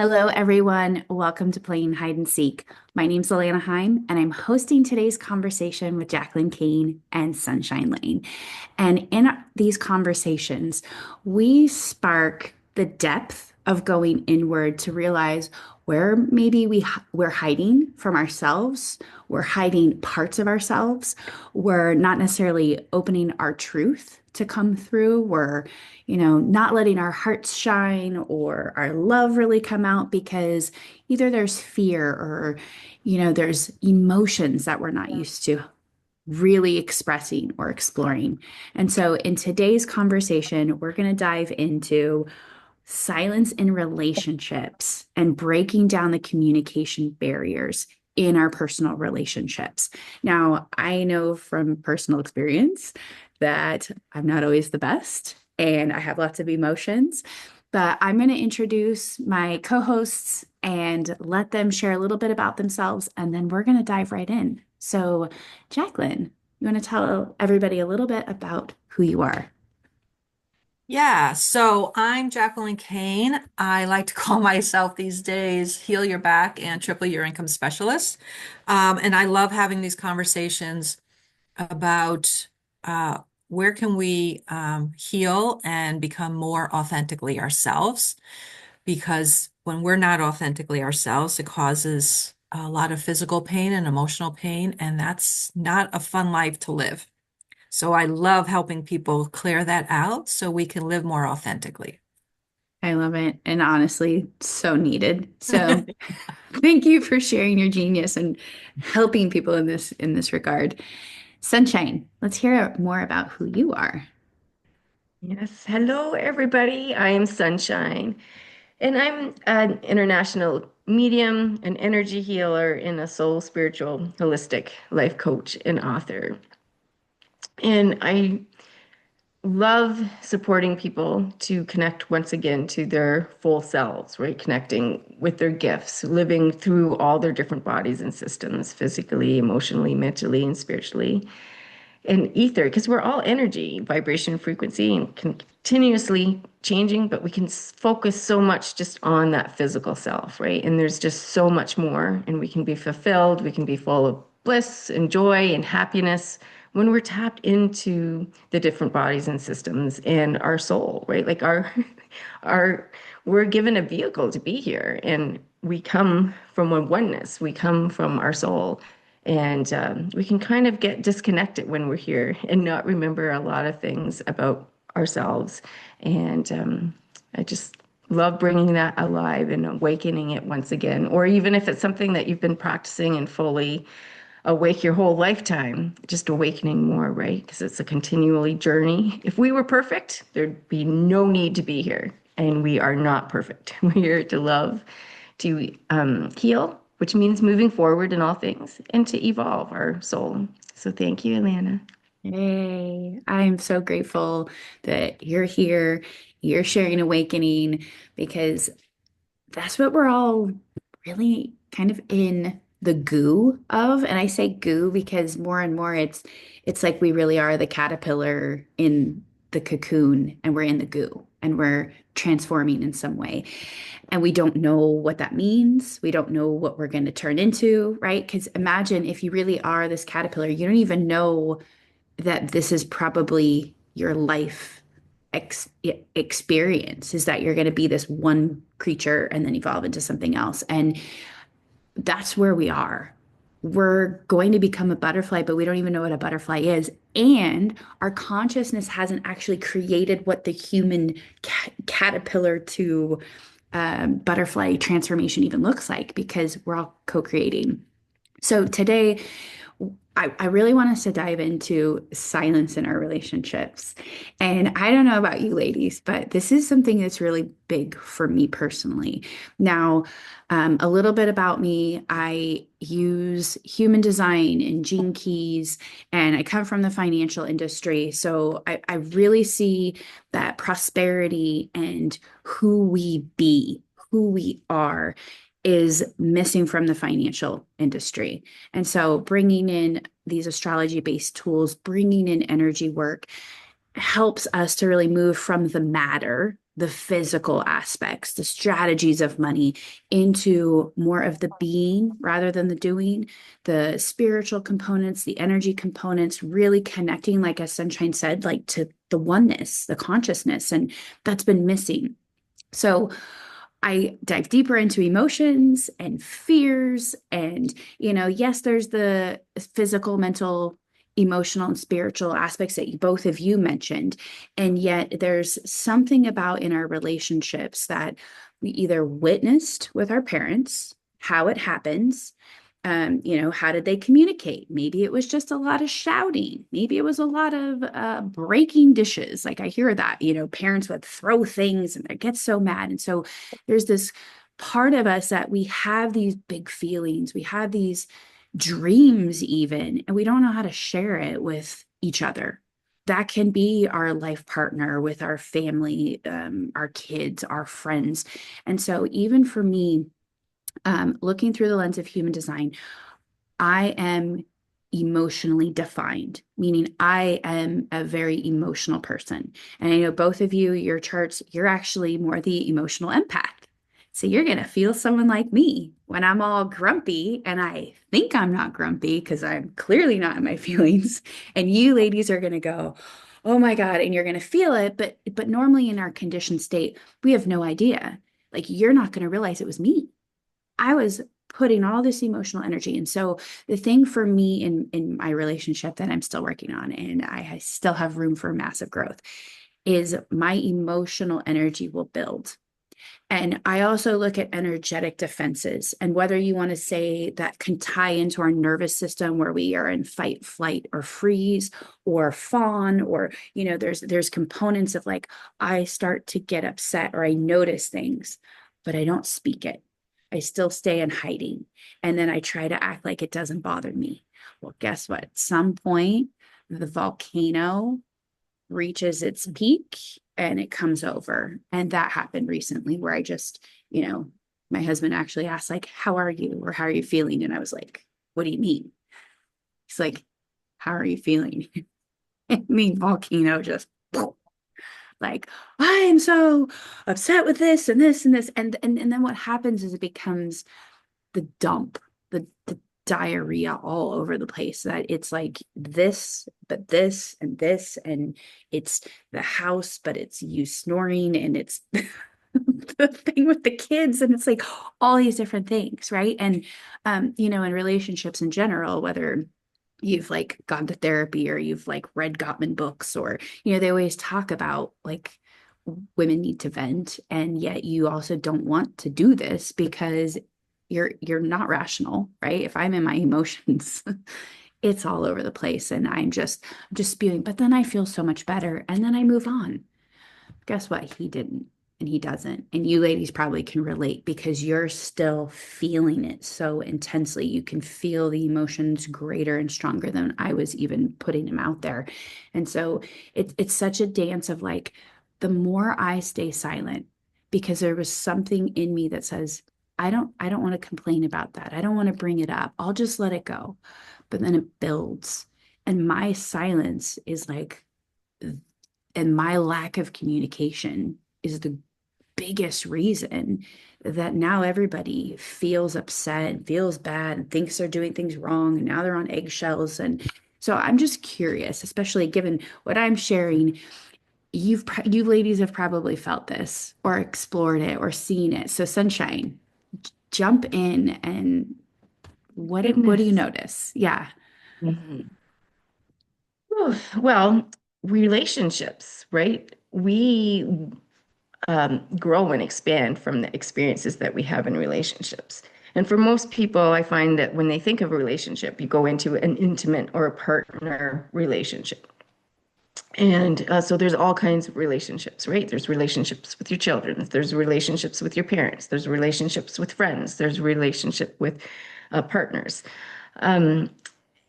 Hello, everyone. Welcome to Playing Hide and Seek. My name's Alana Heim, and I'm hosting today's conversation with Jacqueline, Kane, and Sunshine Layne. And in these conversations, we spark the depth of going inward to realize where maybe we're hiding from ourselves, we're hiding parts of ourselves, we're not necessarily opening our truth to come through, we're not letting our hearts shine or our love really come out because either there's fear or, there's emotions that we're not used to really expressing or exploring. And so in today's conversation, we're going to dive into silence in relationships and breaking down the communication barriers in our personal relationships. Now, I know from personal experience that I'm not always the best and I have lots of emotions, but I'm going to introduce my co hosts and let them share a little bit about themselves, and then we're going to dive right in. So, Jacqueline, you want to tell everybody a little bit about who you are? Yeah, so I'm Jacqueline Kane. I like to call myself these days Heal Your Back and Triple Your Income Specialist. And I love having these conversations about where can we heal and become more authentically ourselves. Because when we're not authentically ourselves, it causes a lot of physical pain and emotional pain, and that's not a fun life to live. So I love helping people clear that out so we can live more authentically. I love it. And honestly, so needed. So thank you for sharing your genius and helping people in this regard. Sunshine, let's hear more about who you are. Yes. Hello, everybody. I am Sunshine, and I'm an international medium, an energy healer, and a soul spiritual holistic life coach and author. And I love supporting people to connect once again to their full selves, right? Connecting with their gifts, living through all their different bodies and systems, physically, emotionally, mentally, and spiritually and ether, because we're all energy, vibration, frequency, and continuously changing, but we can focus so much just on that physical self, right? And there's just so much more, and we can be fulfilled, we can be full of bliss and joy and happiness when we're tapped into the different bodies and systems and our soul, right? Like our, we're given a vehicle to be here, and we come from a oneness, we come from our soul. And we can kind of get disconnected when we're here and not remember a lot of things about ourselves. And I just love bringing that alive and awakening it once again. Or even if it's something that you've been practicing and fully awake your whole lifetime, just awakening more, right? Because it's a continually journey. If we were perfect, there'd be no need to be here. And we are not perfect. We're here to love, to heal, which means moving forward in all things, and to evolve our soul. So thank you, Alana. Yay. I'm so grateful that you're here, you're sharing awakening, because that's what we're all really kind of in the goo of. And I say goo because more and more it's like we really are the caterpillar in the cocoon and we're in the goo and we're transforming in some way. And we don't know what that means. We don't know what we're going to turn into, right? Because imagine if you really are this caterpillar, you don't even know that this is probably your life experience is that you're going to be this one creature and then evolve into something else. And that's where we are. We're going to become a butterfly, but we don't even know what a butterfly is. And our consciousness hasn't actually created what the human caterpillar to butterfly transformation even looks like because we're all co creating. So today, I really want us to dive into silence in our relationships. And I don't know about you ladies, but this is something that's really big for me personally. Now, a little bit about me, I use human design and gene keys, and I come from the financial industry. So I really see that prosperity and who we be, who we are, is missing from the financial industry. And so bringing in these astrology based tools, bringing in energy work, helps us to really move from the matter, the physical aspects, the strategies of money into more of the being rather than the doing, the spiritual components, the energy components, really connecting, like as Sunshine said, like to the oneness, the consciousness. And that's been missing. So I dive deeper into emotions and fears. And, yes, there's the physical, mental, emotional, and spiritual aspects that both of you mentioned. And yet there's something about in our relationships that we either witnessed with our parents, how it happens, how did they communicate? Maybe it was just a lot of shouting. Maybe it was a lot of breaking dishes. Like I hear that, parents would throw things and they get so mad. And so there's this part of us that we have these big feelings, we have these dreams, even, and we don't know how to share it with each other. That can be our life partner, with our family, our kids, our friends. And so, even for me, looking through the lens of human design, I am emotionally defined, meaning I am a very emotional person. And I know both of you, your charts, you're actually more the emotional empath. So you're going to feel someone like me when I'm all grumpy and I think I'm not grumpy because I'm clearly not in my feelings. And you ladies are going to go, oh my God, and you're going to feel it. But normally in our conditioned state, we have no idea. Like you're not going to realize it was me. I was putting all this emotional energy. And so the thing for me in my relationship that I'm still working on, and I still have room for massive growth, is my emotional energy will build. And I also look at energetic defenses, and whether you want to say that can tie into our nervous system where we are in fight, flight, or freeze, or fawn, or there's components of like I start to get upset or I notice things, but I don't speak it. I still stay in hiding. And then I try to act like it doesn't bother me. Well, guess what? At some point, the volcano reaches its peak and it comes over. And that happened recently where I just, my husband actually asked, like, how are you? Or how are you feeling? And I was like, what do you mean? He's like, how are you feeling? I mean, volcano just like, I'm so upset with this and this and this. And then what happens is it becomes the dump, the diarrhea all over the place, that it's like this, but this and this, and it's the house, but it's you snoring, and it's the thing with the kids, and it's like all these different things, right? And in relationships in general, whether you've like gone to therapy or you've like read Gottman books, or they always talk about like women need to vent, and yet you also don't want to do this because you're not rational, right? If I'm in my emotions, it's all over the place, and I'm just spewing, but then I feel so much better and then I move on. Guess what? He didn't, and he doesn't. And you ladies probably can relate because you're still feeling it so intensely. You can feel the emotions greater and stronger than I was even putting them out there. And so it's such a dance of like, the more I stay silent, because there was something in me that says, I don't want to complain about that. I don't want to bring it up. I'll just let it go. But then it builds. And my silence is like, and my lack of communication is the biggest reason that now everybody feels upset, feels bad, and thinks they're doing things wrong, and now they're on eggshells. And so I'm just curious, especially given what I'm sharing. You ladies have probably felt this or explored it or seen it. So Sunshine, jump in, and what do you Goodness. notice? Yeah. Mhm. Oof. Well, relationships, right? We grow and expand from the experiences that we have in relationships. And for most people, I find that when they think of a relationship, you go into an intimate or a partner relationship. And so there's all kinds of relationships, right? There's relationships with your children, there's relationships with your parents, there's relationships with friends, there's relationship with partners. Um,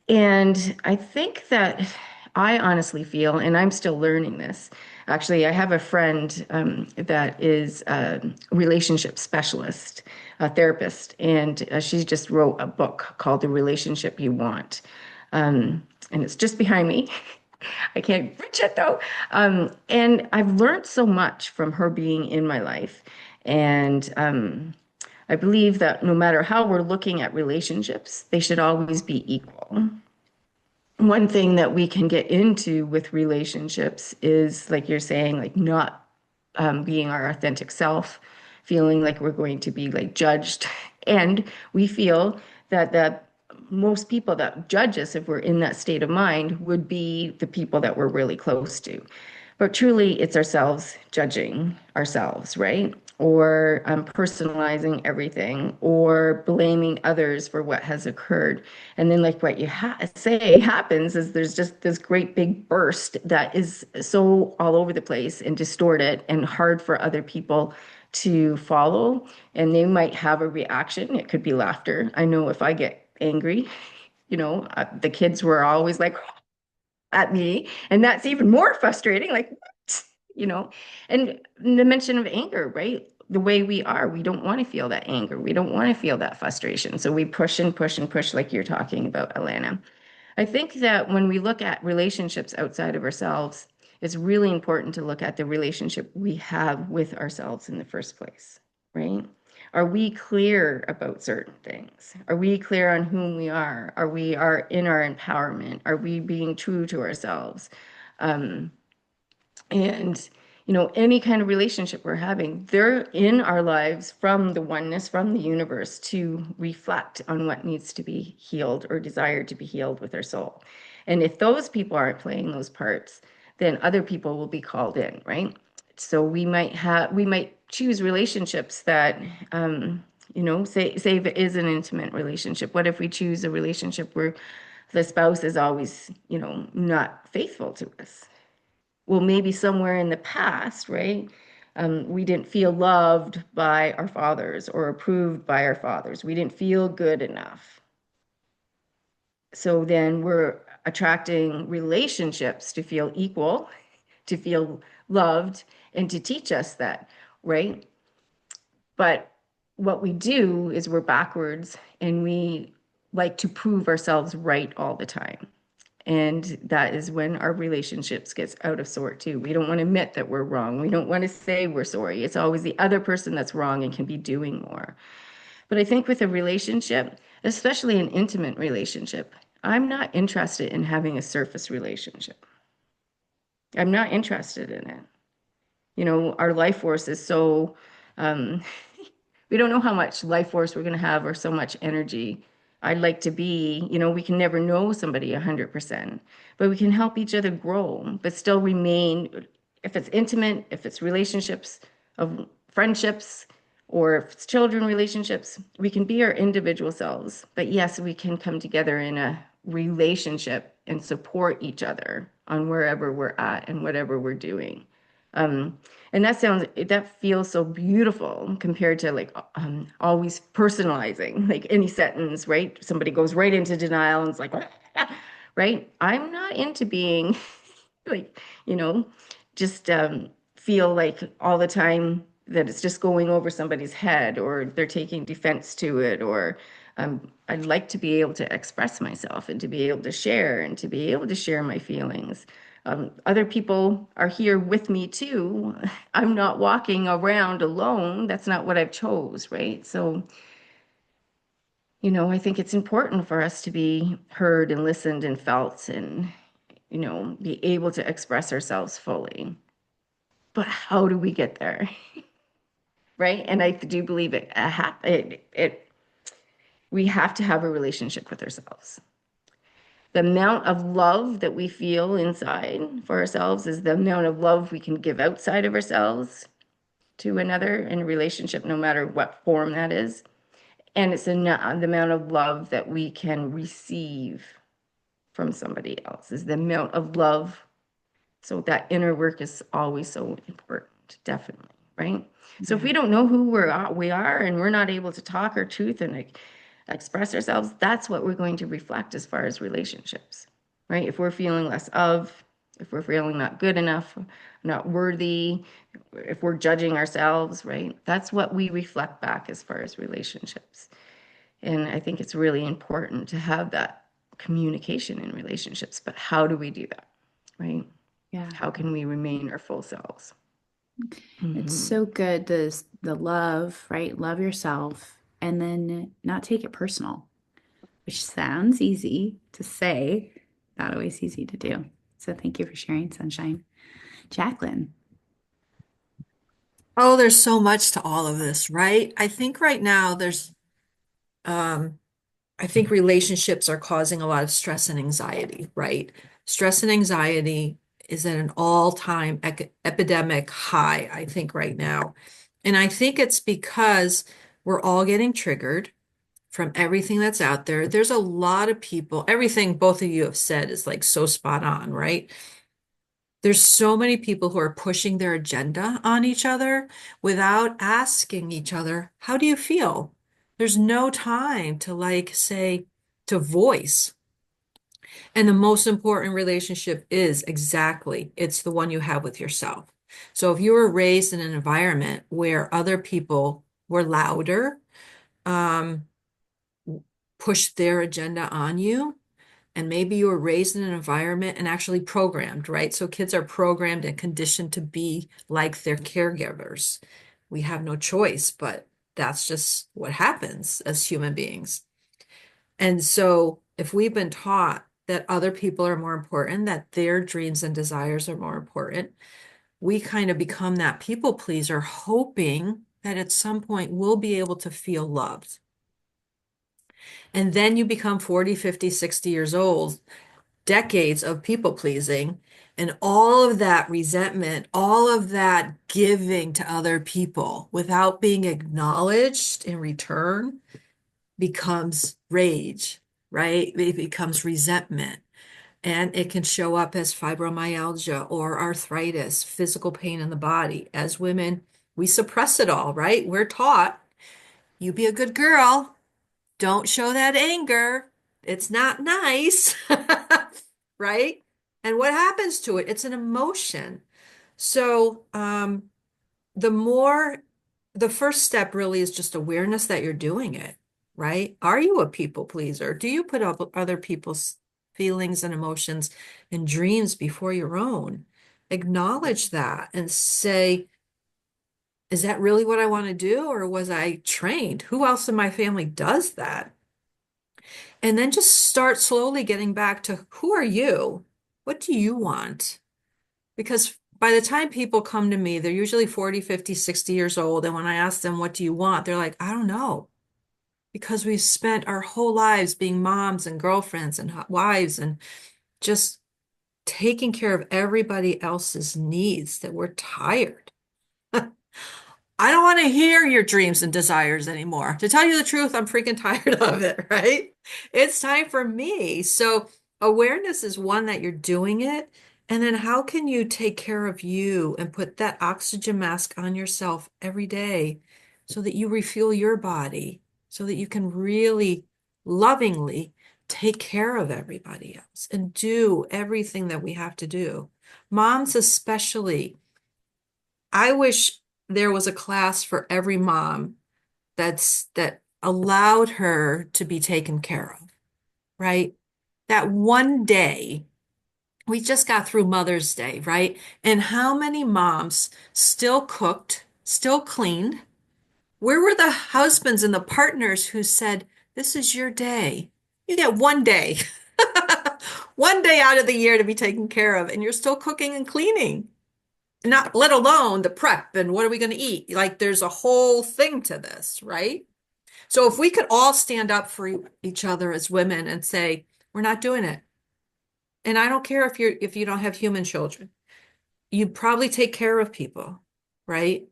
and I think that I honestly feel, and I'm still learning this. Actually, I have a friend that is a relationship specialist, a therapist, and she just wrote a book called The Relationship You Want. And it's just behind me. I can't reach it though. And I've learned so much from her being in my life. And I believe that no matter how we're looking at relationships, they should always be equal. One thing that we can get into with relationships is, like you're saying, like not being our authentic self, feeling like we're going to be like judged. And we feel that most people that judge us, if we're in that state of mind, would be the people that we're really close to. But truly, it's ourselves judging ourselves, right? Or personalizing everything, or blaming others for what has occurred. And then, like what you say happens is there's just this great big burst that is so all over the place and distorted and hard for other people to follow. And they might have a reaction. It could be laughter. I know if I get angry, the kids were always like, at me, and that's even more frustrating. Like, what? And the mention of anger, right? The way we are, we don't want to feel that anger. We don't want to feel that frustration. So we push and push and push, like you're talking about, Alana. I think that when we look at relationships outside of ourselves, it's really important to look at the relationship we have with ourselves in the first place, right? Are we clear about certain things? Are we clear on whom we are? Are we in our empowerment? Are we being true to ourselves? Um, and any kind of relationship we're having, they're in our lives from the oneness, from the universe, to reflect on what needs to be healed or desired to be healed with our soul. And if those people aren't playing those parts, then other people will be called in, right? So we might choose relationships that say if it is an intimate relationship. What if we choose a relationship where the spouse is always not faithful to us? Well, maybe somewhere in the past, right? We didn't feel loved by our fathers or approved by our fathers. We didn't feel good enough. So then we're attracting relationships to feel equal, to feel loved, and to teach us that, right? But what we do is we're backwards and we like to prove ourselves right all the time. And that is when our relationships gets out of sort too. We don't want to admit that we're wrong. We don't want to say we're sorry. It's always the other person that's wrong and can be doing more. But I think with a relationship, especially an intimate relationship, I'm not interested in having a surface relationship. I'm not interested in it. Our life force is so, um, we don't know how much life force we're going to have or so much energy. I'd like to be, we can never know somebody 100%, but we can help each other grow, but still remain, if it's intimate, if it's relationships of friendships, or if it's children relationships, we can be our individual selves. But yes, we can come together in a relationship and support each other on wherever we're at and whatever we're doing. Um, and that feels so beautiful compared to like always personalizing like any sentence, right? Somebody goes right into denial and it's like, right? I'm not into being like, you know, just feel like all the time that it's just going over somebody's head or they're taking defense to it, or I'd like to be able to express myself and to be able to share and to be able to share my feelings. Other people are here with me too. I'm not walking around alone. That's not what I've chose, right? So, I think it's important for us to be heard and listened and felt and, be able to express ourselves fully. But how do we get there? Right? And I do believe we have to have a relationship with ourselves. The amount of love that we feel inside for ourselves is the amount of love we can give outside of ourselves to another in a relationship, no matter what form that is. And it's the amount of love that we can receive from somebody else is the amount of love. So that inner work is always so important, definitely, right? So if we don't know who we are and we're not able to talk our truth and like express ourselves, that's what we're going to reflect as far as relationships, right? If we're feeling less of, if we're feeling not good enough, not worthy, if we're judging ourselves, right? That's what we reflect back as far as relationships. And I think it's really important to have that communication in relationships. But how do we do that? right? Yeah. How can we remain our full selves? It's Mhm. so good. The love, right? Love yourself and then not take it personal, which sounds easy to say, not always easy to do. So thank you for sharing, Sunshine. Jacqueline. Oh, there's so much to all of this, right? I think right now um, I think relationships are causing a lot of stress and anxiety, right? Stress and anxiety is at an all-time epidemic high, I think, right now. And I think it's because we're all getting triggered from everything that's out there. There's a lot of people, everything both of you have said is like so spot on, right? There's so many people who are pushing their agenda on each other without asking each other, how do you feel? There's no time to like say, to voice. And the most important relationship is exactly, it's the one you have with yourself. So if you were raised in an environment where other people were louder, um, pushed their agenda on you, and maybe you were raised in an environment and actually programmed, right? So kids are programmed and conditioned to be like their caregivers. We have no choice, but that's just what happens as human beings. And so if we've been taught that other people are more important, that their dreams and desires are more important, we kind of become that people pleaser, hoping that at some point we'll be able to feel loved. And then you become 40, 50, 60 years old, decades of people pleasing, and all of that resentment, all of that giving to other people without being acknowledged in return becomes rage, right? It becomes resentment. And it can show up as fibromyalgia or arthritis, physical pain in the body. As women, we suppress it all, right? We're taught, you be a good girl, don't show that anger. It's not nice, right? And what happens to it? It's an emotion. So, the more, the first step really is just awareness that you're doing it, right? Are you a people pleaser? Do you put up other people's feelings and emotions and dreams before your own? Acknowledge that and say, is that really what I want to do? Or was I trained? Who else in my family does that? And then just start slowly getting back to who are you? What do you want? Because by the time people come to me, they're usually 40, 50, 60 years old. And when I ask them, what do you want? They're like, I don't know. Because we've spent our whole lives being moms and girlfriends and wives and just taking care of everybody else's needs that we're tired. I don't want to hear your dreams and desires anymore. To tell you the truth, I'm freaking tired of it, right? It's time for me. So awareness is one that you're doing it. And then how can you take care of you and put that oxygen mask on yourself every day so that you refuel your body, so that you can really lovingly take care of everybody else and do everything that we have to do. Moms especially. I wish there was a class for every mom that allowed her to be taken care of, right? That one day, we just got through Mother's Day, right? And how many moms still cooked, still cleaned? Where were the husbands and the partners who said, this is your day? You get one day, one day out of the year to be taken care of, and you're still cooking and cleaning. Not let alone the prep and what are we going to eat? Like there's a whole thing to this, right? So if we could all stand up for each other as women and say, we're not doing it. And I don't care if you don't have human children. You probably take care of people, right?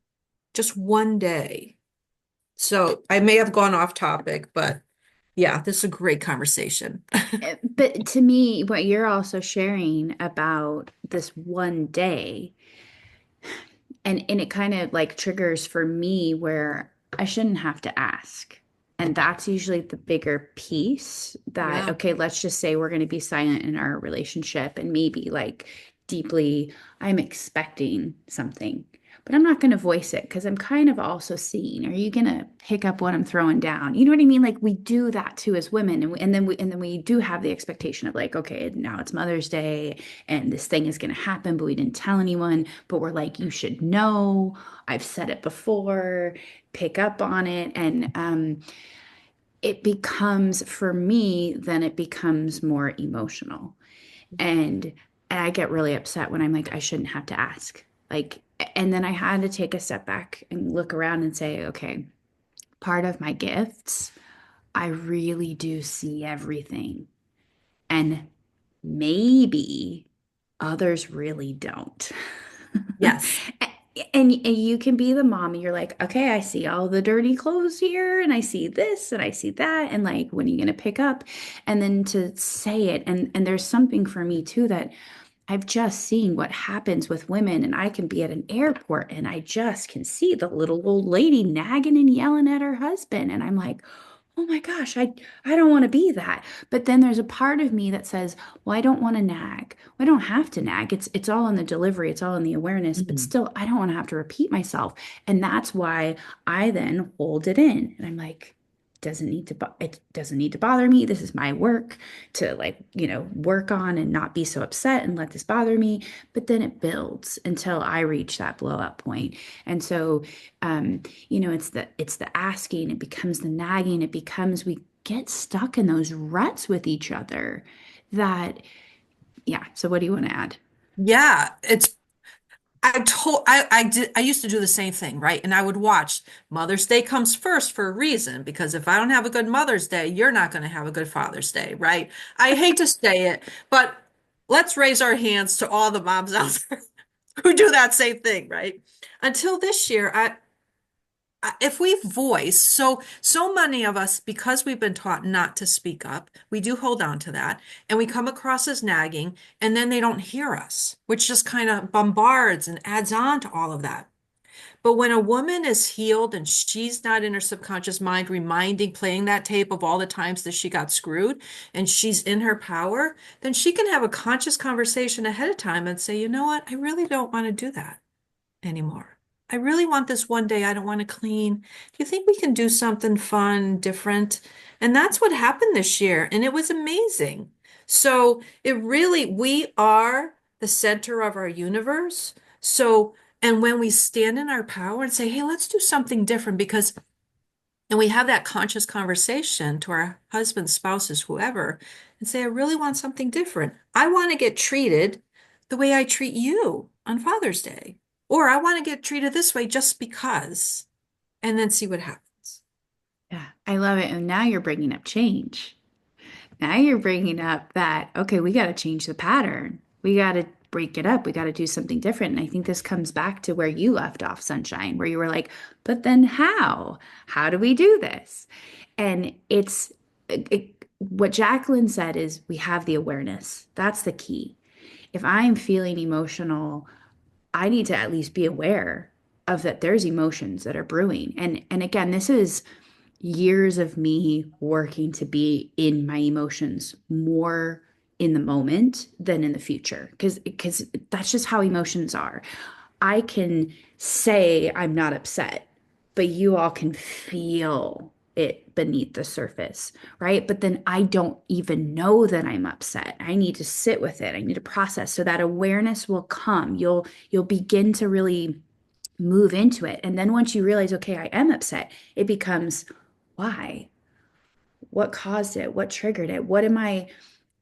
Just one day. So I may have gone off topic, but yeah, this is a great conversation. But to me, what you're also sharing about this one day, and it kind of like triggers for me where I shouldn't have to ask. And that's usually the bigger piece that, Yeah. okay, let's just say we're going to be silent in our relationship and maybe like deeply, I'm expecting something. but I'm not going to voice it because I'm kind of also seeing. Are you going to pick up what I'm throwing down? You know what I mean? Like we do that too as women, and then we do have the expectation of like, okay, now it's Mother's Day, and this thing is going to happen, but we didn't tell anyone. But we're like, you should know. I've said it before. Pick up on it, and it becomes for me. Then it becomes more emotional. And I get really upset when I'm like, I shouldn't have to ask. Like, and then I had to take a step back and look around and say, okay, part of my gifts, I really do see everything. And maybe others really don't. Yes. And you can be the mom and you're like, okay, I see all the dirty clothes here and I see this and I see that. And like, when are you going to pick up? And then to say it. And there's something for me too that I've just seen what happens with women, and I can be at an airport and I just can see the little old lady nagging and yelling at her husband. And I'm like, oh my gosh, I don't want to be that. But then there's a part of me that says, well, I don't want to nag. Well, I don't have to nag. It's all in the delivery, it's all in the awareness, but Mhm. still I don't want to have to repeat myself. And that's why I then hold it in. And I'm like, it doesn't need to bother me. This is my work to like, work on and not be so upset and let this bother me. But then it builds until I reach that blow up point. And so it's the asking, it becomes the nagging, it becomes we get stuck in those ruts with each other that, yeah. So what do you want to add? Yeah, I used to do the same thing, right? And I would watch Mother's Day comes first for a reason, because if I don't have a good Mother's Day, you're not going to have a good Father's Day, right? I hate to say it, but let's raise our hands to all the moms out there who do that same thing, right? Until this year, if we voice, so many of us, because we've been taught not to speak up, we do hold on to that, and we come across as nagging, and then they don't hear us, which just kind of bombards and adds on to all of that. But when a woman is healed and she's not in her subconscious mind reminding, playing that tape of all the times that she got screwed, and she's in her power, then she can have a conscious conversation ahead of time and say, you know what, I really don't want to do that anymore. I really want this one day. I don't want to clean. Do you think we can do something fun, different? And that's what happened this year. And it was amazing. So we are the center of our universe. So, and when we stand in our power and say, hey, let's do something different, and we have that conscious conversation to our husbands, spouses, whoever, and say, I really want something different. I want to get treated the way I treat you on Father's Day. Or I want to get treated this way just because, and then see what happens. Yeah, I love it. And now you're bringing up change. Now you're bringing up that, okay, we got to change the pattern. We got to break it up. We got to do something different. And I think this comes back to where you left off, Sunshine, where you were like, but then how? How do we do this? And what Jacqueline said is we have the awareness. That's the key. If I'm feeling emotional, I need to at least be aware of that there's emotions that are brewing. And again, this is years of me working to be in my emotions more in the moment than in the future because that's just how emotions are. I can say I'm not upset, but you all can feel it beneath the surface, right? But then I don't even know that I'm upset. I need to sit with it. I need to process so that awareness will come. You'll begin to really move into it. And then once you realize, okay, I am upset, it becomes why? What caused it? What triggered it? What am I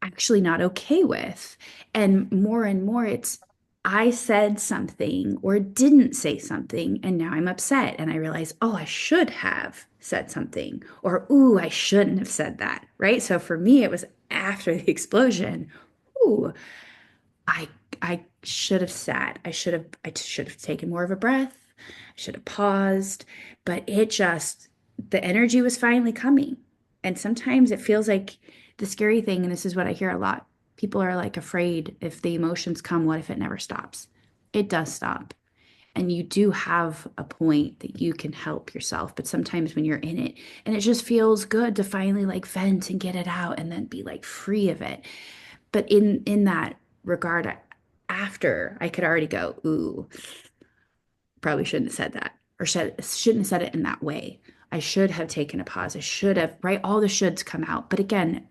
actually not okay with? And more, it's I said something or didn't say something, and now I'm upset. And I realize, oh, I should have said something, or ooh, I shouldn't have said that. Right. So for me, it was after the explosion. Ooh, I I should have sat. I should have taken more of a breath. I should have paused, but the energy was finally coming. And sometimes it feels like the scary thing, and this is what I hear a lot. People are like afraid if the emotions come, what if it never stops? It does stop. And you do have a point that you can help yourself, but sometimes when you're in it and it just feels good to finally like vent and get it out and then be like free of it. But in that regard, after I could already go, ooh, probably shouldn't have said that, or shouldn't have said it in that way. I should have taken a pause. I should have, right? All the shoulds come out. But again,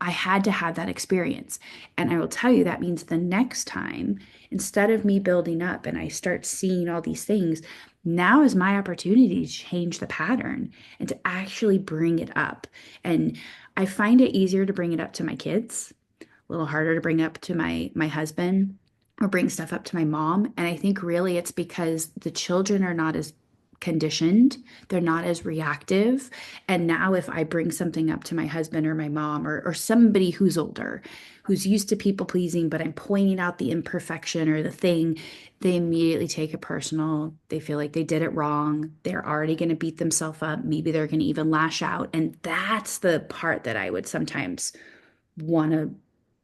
I had to have that experience. And I will tell you, that means the next time, instead of me building up and I start seeing all these things, now is my opportunity to change the pattern and to actually bring it up. And I find it easier to bring it up to my kids, a little harder to bring up to my husband or bring stuff up to my mom. And I think really it's because the children are not as conditioned, they're not as reactive. And now if I bring something up to my husband or my mom or somebody who's older, who's used to people pleasing, but I'm pointing out the imperfection or the thing, they immediately take it personal. They feel like they did it wrong. They're already going to beat themselves up. Maybe they're going to even lash out. And that's the part that I would sometimes want to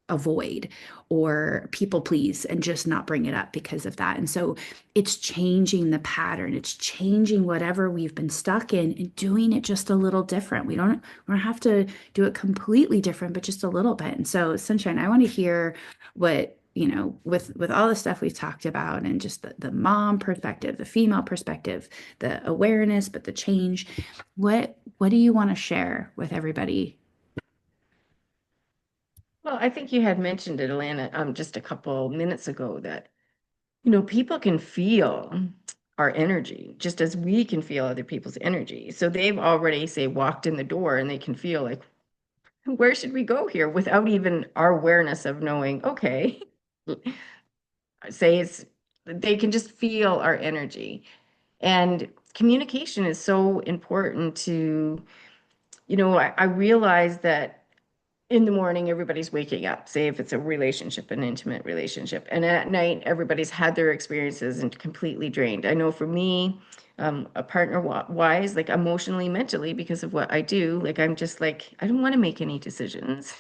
avoid or people please and just not bring it up because of that. And so it's changing the pattern. It's changing whatever we've been stuck in and doing it just a little different. We don't have to do it completely different, but just a little bit. And so Sunshine, I want to hear what, with all the stuff we've talked about and just the mom perspective, the female perspective, the awareness, but the change, what do you want to share with everybody? Well, I think you had mentioned it, Alana, just a couple minutes ago that, people can feel our energy just as we can feel other people's energy. So they've already, say, walked in the door and they can feel like, where should we go here without even our awareness of knowing, okay, say they can just feel our energy. And communication is so important to, I realize that in the morning, everybody's waking up, say if it's a relationship, an intimate relationship. And at night, everybody's had their experiences and completely drained. I know for me, a partner wise, like emotionally, mentally, because of what I do, like I'm just like, I don't want to make any decisions.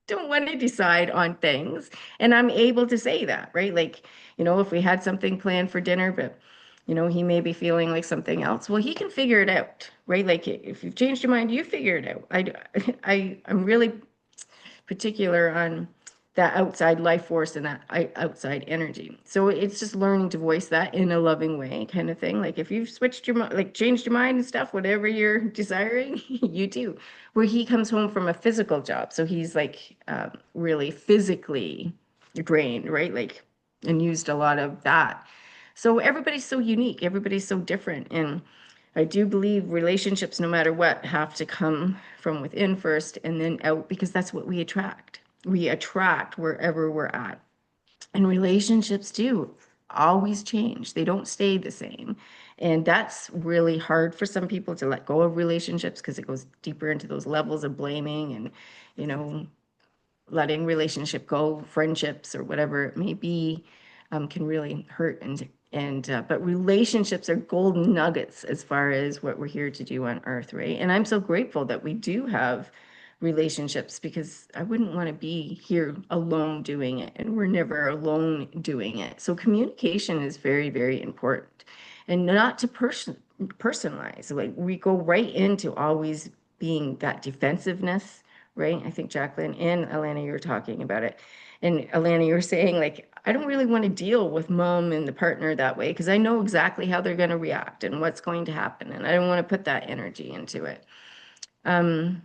Don't want to decide on things. And I'm able to say that, right? Like, if we had something planned for dinner, but he may be feeling like something else. Well, he can figure it out, right? Like if you've changed your mind, you figure it out. I'm really particular on that outside life force and that outside energy. So it's just learning to voice that in a loving way, kind of thing. Like if you've switched your mind, like changed your mind and stuff, whatever you're desiring, you do. Where he comes home from a physical job, so he's like really physically drained, right? Like and used a lot of that. So everybody's so unique, everybody's so different, and I do believe relationships, no matter what, have to come from within first and then out because that's what we attract. We attract wherever we're at. And relationships do always change, they don't stay the same. And that's really hard for some people to let go of relationships because it goes deeper into those levels of blaming and, you know, letting relationship go, friendships or whatever it may be, can really hurt. And but relationships are golden nuggets as far as what we're here to do on earth, right? And I'm so grateful that we do have relationships because I wouldn't want to be here alone doing it, and we're never alone doing it. So communication is very, very important, and not to personalize. Like we go right into always being that defensiveness, right? I think Jacqueline and Alana, you were talking about it. And Alana, you were saying, like, I don't really want to deal with mom and the partner that way because I know exactly how they're going to react and what's going to happen. And I don't want to put that energy into it. Um,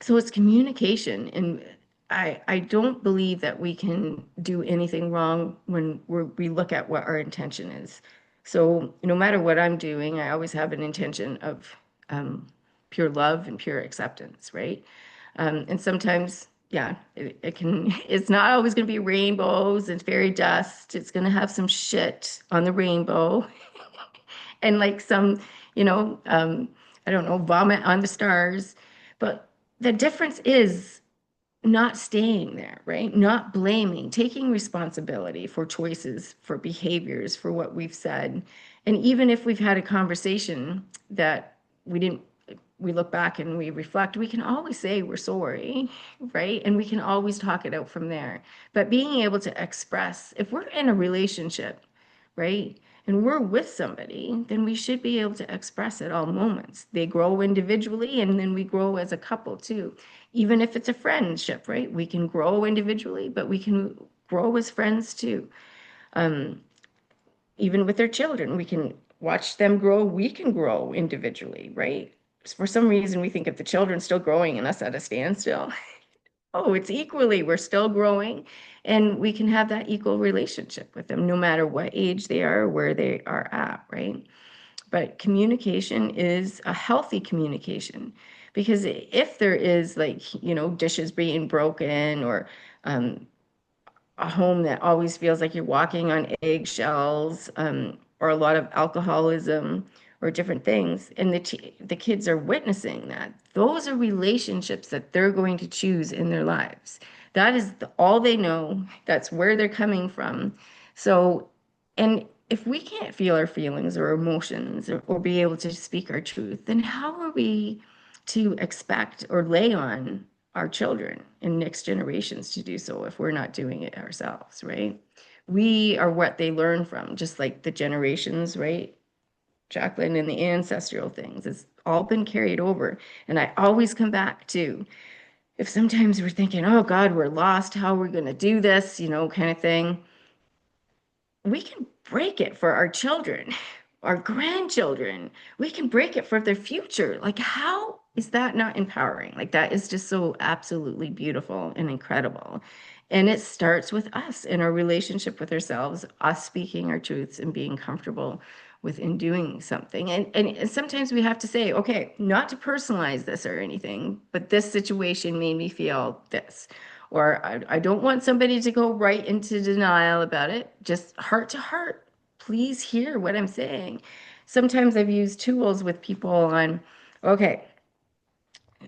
so it's communication. And I don't believe that we can do anything wrong when we look at what our intention is. So no matter what I'm doing, I always have an intention of pure love and pure acceptance, right? And sometimes, yeah, it can, it's not always going to be rainbows and fairy dust. It's going to have some shit on the rainbow and like some, I don't know, vomit on the stars. But the difference is not staying there, right? Not blaming, taking responsibility for choices, for behaviors, for what we've said. And even if we've had a conversation that we didn't, we look back and we reflect, we can always say we're sorry, right? And we can always talk it out from there. But being able to express, if we're in a relationship, right? And we're with somebody, then we should be able to express at all moments. They grow individually and then we grow as a couple too. Even if it's a friendship, right? We can grow individually, but we can grow as friends too. Um, even with their children, we can watch them grow. We can grow individually, right? For some reason, we think if the children's still growing and us at a standstill, oh, it's equally, we're still growing, and we can have that equal relationship with them, no matter what age they are, where they are at, right? But communication is a healthy communication, because if there is, like, dishes being broken, or um, a home that always feels like you're walking on eggshells, or a lot of alcoholism or different things, and the kids are witnessing that, those are relationships that they're going to choose in their lives. That is all they know. That's where they're coming from. So, and if we can't feel our feelings or emotions, or be able to speak our truth, then how are we to expect or lay on our children and next generations to do so if we're not doing it ourselves, right? We are what they learn from, just like the generations, right? Jacqueline, and the ancestral things, it's all been carried over. And I always come back to, if sometimes we're thinking, oh God, we're lost, how are we going to do this, kind of thing, we can break it for our children, our grandchildren. We can break it for their future. Like, how is that not empowering? Like, that is just so absolutely beautiful and incredible. And it starts with us in our relationship with ourselves, us speaking our truths and being comfortable within doing something. And sometimes we have to say, okay, not to personalize this or anything, but this situation made me feel this. Or I don't want somebody to go right into denial about it, just heart to heart. Please hear what I'm saying. Sometimes I've used tools with people on, okay,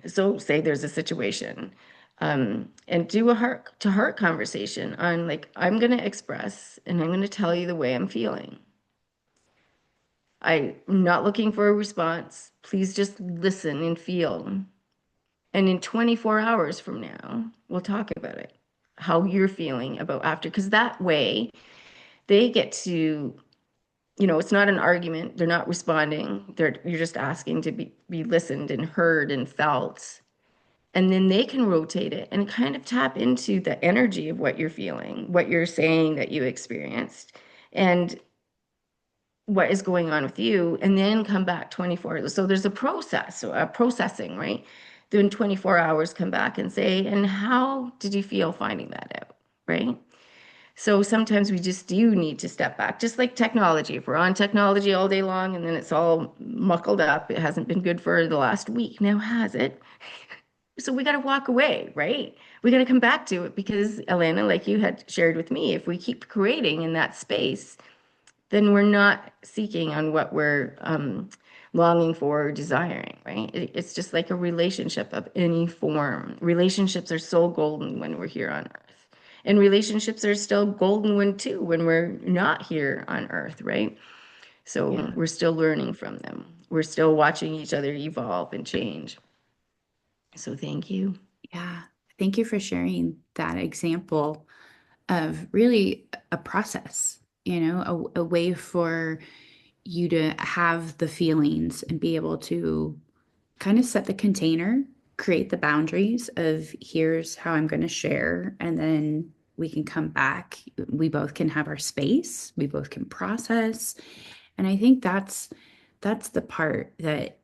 so say there's a situation, and do a heart to heart conversation on, like, I'm going to express and I'm going to tell you the way I'm feeling. I'm not looking for a response. Please just listen and feel. And in 24 hours from now, we'll talk about it, how you're feeling about after, because that way they get to, it's not an argument. They're not responding. You're just asking to be listened and heard and felt. And then they can rotate it and kind of tap into the energy of what you're feeling, what you're saying that you experienced, and what is going on with you, and then come back 24. So there's a process, so a processing, right? Then 24 hours, come back and say, and how did you feel finding that out, right? So sometimes we just do need to step back, just like technology. If we're on technology all day long and then it's all muckled up, it hasn't been good for the last week. Now, has it? So we got to walk away, right? We got to come back to it, because Alana, like you had shared with me, if we keep creating in that space, then we're not seeking on what we're longing for or desiring, right? It's just like a relationship of any form. Relationships are so golden when we're here on earth. And relationships are still golden when we're not here on earth, right? So Yeah. we're still learning from them. We're still watching each other evolve and change. So thank you. Yeah. Thank you for sharing that example of really a process, a way for you to have the feelings and be able to kind of set the container, create the boundaries of here's how I'm going to share, and then we can come back. We both can have our space, we both can process. And I think that's the part that,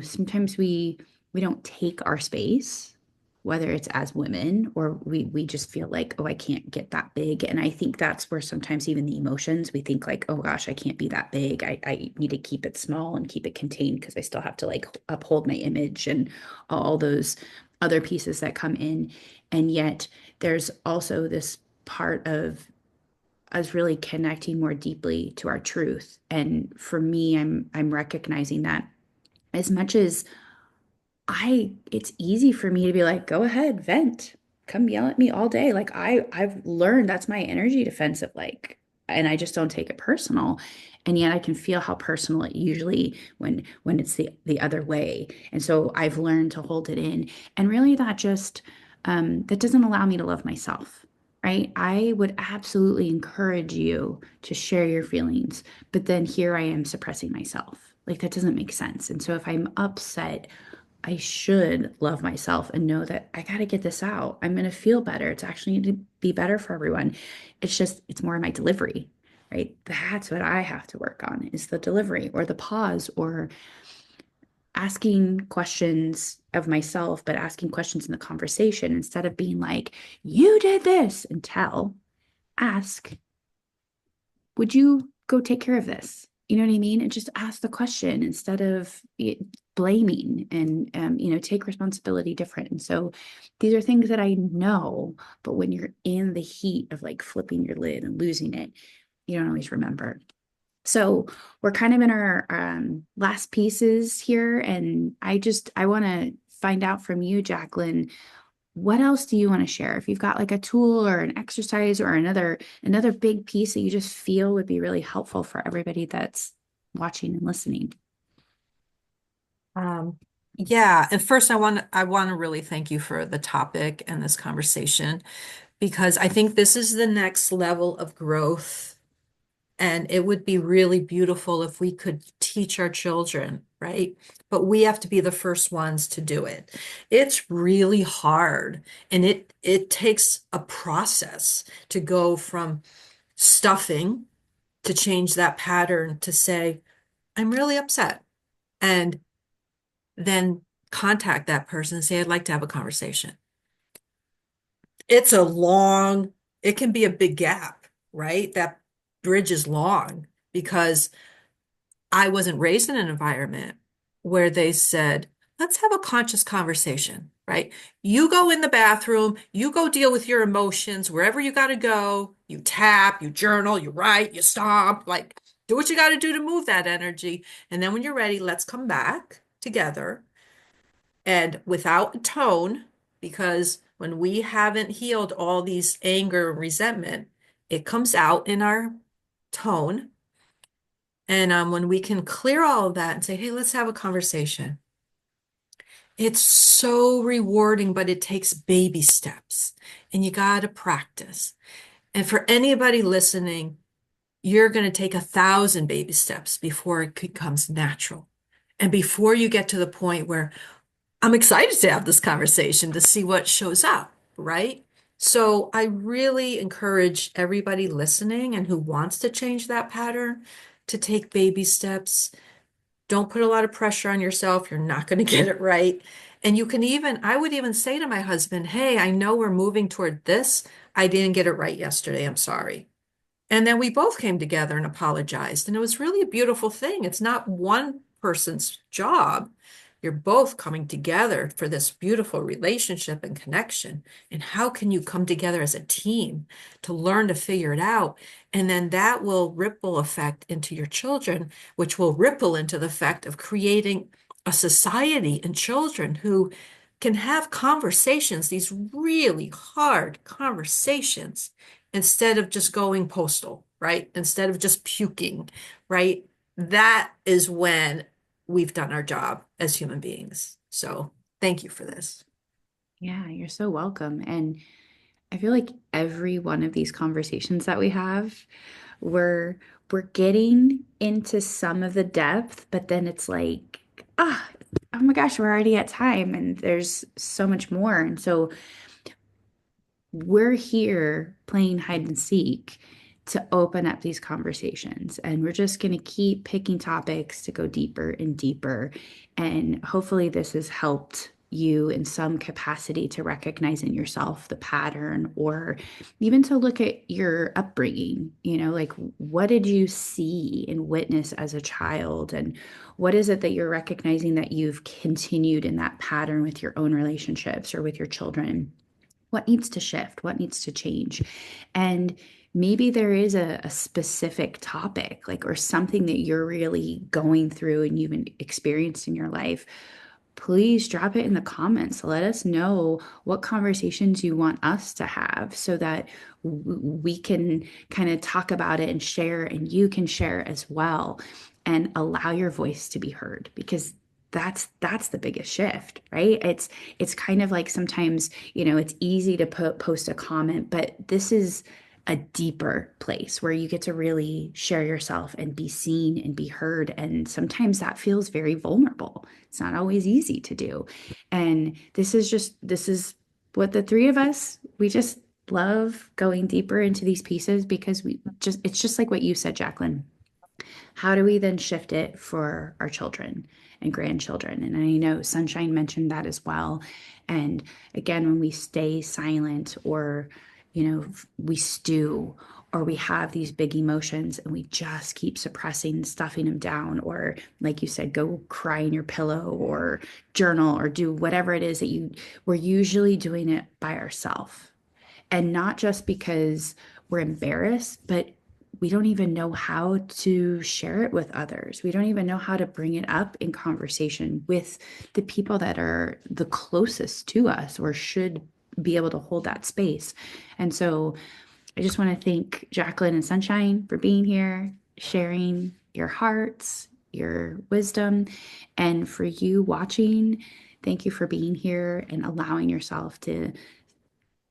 sometimes we don't take our space, whether it's as women or we just feel like, oh, I can't get that big. And I think that's where sometimes even the emotions, we think like, oh gosh, I can't be that big. I need to keep it small and keep it contained because I still have to like uphold my image and all those other pieces that come in. And yet there's also this part of us really connecting more deeply to our truth. And for me, I'm recognizing that as much as it's easy for me to be like, go ahead, vent, come yell at me all day. Like I've learned that's my energy defensive, like, and I just don't take it personal. And yet I can feel how personal it usually when it's the other way. And so I've learned to hold it in. And really that doesn't allow me to love myself. Right. I would absolutely encourage you to share your feelings, but then here I am suppressing myself. Like that doesn't make sense. And so if I'm upset, I should love myself and know that I got to get this out. I'm going to feel better. It's actually going to be better for everyone. It's more in my delivery. right? That's what I have to work on is the delivery or the pause or asking questions of myself, but asking questions in the conversation instead of being like, you did this and tell, ask, would you go take care of this? You know what I mean? And just ask the question instead of blaming and, take responsibility different. And so these are things that I know, but when you're in the heat of like flipping your lid and losing it, you don't always remember. So we're kind of in our last pieces here. And I want to find out from you, Jacqueline, what else do you want to share? If you've got like a tool or an exercise or another big piece that you just feel would be really helpful for everybody that's watching and listening. Yeah, and first I want to really thank you for the topic and this conversation because I think this is the next level of growth. And it would be really beautiful if we could teach our children, right? But we have to be the first ones to do it. It's really hard, and it takes a process to go from stuffing to change that pattern to say, I'm really upset, and then contact that person and say, I'd like to have a conversation. It's a long, it can be a big gap, right? That bridge is long because I wasn't raised in an environment where they said, let's have a conscious conversation, right? You go in the bathroom, you go deal with your emotions wherever you got to go. You tap, you journal, you write, you stomp, like do what you got to do to move that energy. And then when you're ready, let's come back together and without a tone, because when we haven't healed all these anger and resentment, it comes out in our tone. And when we can clear all of that and say, hey, let's have a conversation. It's so rewarding, but it takes baby steps and you got to practice. And for anybody listening, you're going to take 1,000 baby steps before it becomes natural. And before you get to the point where I'm excited to have this conversation to see what shows up, right? So I really encourage everybody listening and who wants to change that pattern to take baby steps. Don't put a lot of pressure on yourself. You're not going to get it right. And you can even, I would even say to my husband, hey, I know we're moving toward this. I didn't get it right yesterday. I'm sorry. And then we both came together and apologized. And it was really a beautiful thing. It's not one person's job. You're both coming together for this beautiful relationship and connection. And how can you come together as a team to learn to figure it out? And then that will ripple effect into your children, which will ripple into the effect of creating a society and children who can have conversations, these really hard conversations, instead of just going postal, right? Instead of just puking, right? That is when we've done our job as human beings. So thank you for this. Yeah, you're so welcome. And I feel like every one of these conversations that we have, we're we're getting into some of the depth, but then it's like, oh my gosh, we're already at time and there's so much more. And so we're here playing hide and seek to open up these conversations. And we're just going to keep picking topics to go deeper and deeper. And hopefully, this has helped you in some capacity to recognize in yourself the pattern or even to look at your upbringing. Like what did you see and witness as a child? And what is it that you're recognizing that you've continued in that pattern with your own relationships or with your children? What needs to shift? What needs to change? And maybe there is a specific topic, like, or something that you're really going through and you've experienced in your life. Please drop it in the comments. Let us know what conversations you want us to have so that we can kind of talk about it and share, and you can share as well and allow your voice to be heard, because that's the biggest shift, right? It's kind of like sometimes, it's easy to post a comment, but this is a deeper place where you get to really share yourself and be seen and be heard. And sometimes that feels very vulnerable. It's not always easy to do. And this is what the three of us, love going deeper into these pieces because it's just like what you said, Jacqueline. How do we then shift it for our children and grandchildren? And I know Sunshine mentioned that as well. And again, when we stay silent or, we stew or we have these big emotions and we just keep suppressing, stuffing them down, or like you said, go cry in your pillow or journal or do whatever it is that we're usually doing it by ourselves. And not just because we're embarrassed, but we don't even know how to share it with others. We don't even know how to bring it up in conversation with the people that are the closest to us or should be able to hold that space. And so I just want to thank Jacqueline and Sunshine for being here, sharing your hearts, your wisdom, and for you watching. Thank you for being here and allowing yourself to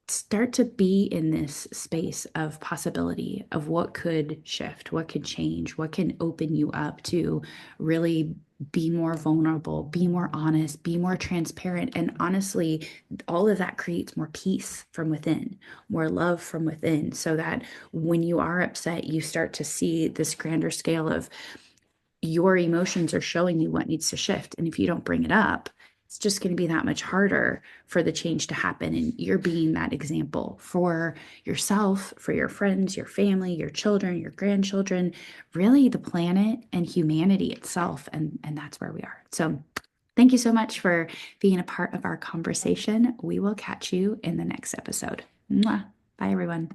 start to be in this space of possibility of what could shift, what could change, what can open you up to really be more vulnerable, be more honest, be more transparent. And honestly, all of that creates more peace from within, more love from within, so that when you are upset, you start to see this grander scale of your emotions are showing you what needs to shift. And if you don't bring it up, it's just going to be that much harder for the change to happen. And you're being that example for yourself, for your friends, your family, your children, your grandchildren, really the planet and humanity itself. And that's where we are. So thank you so much for being a part of our conversation. We will catch you in the next episode. Mwah. Bye, everyone.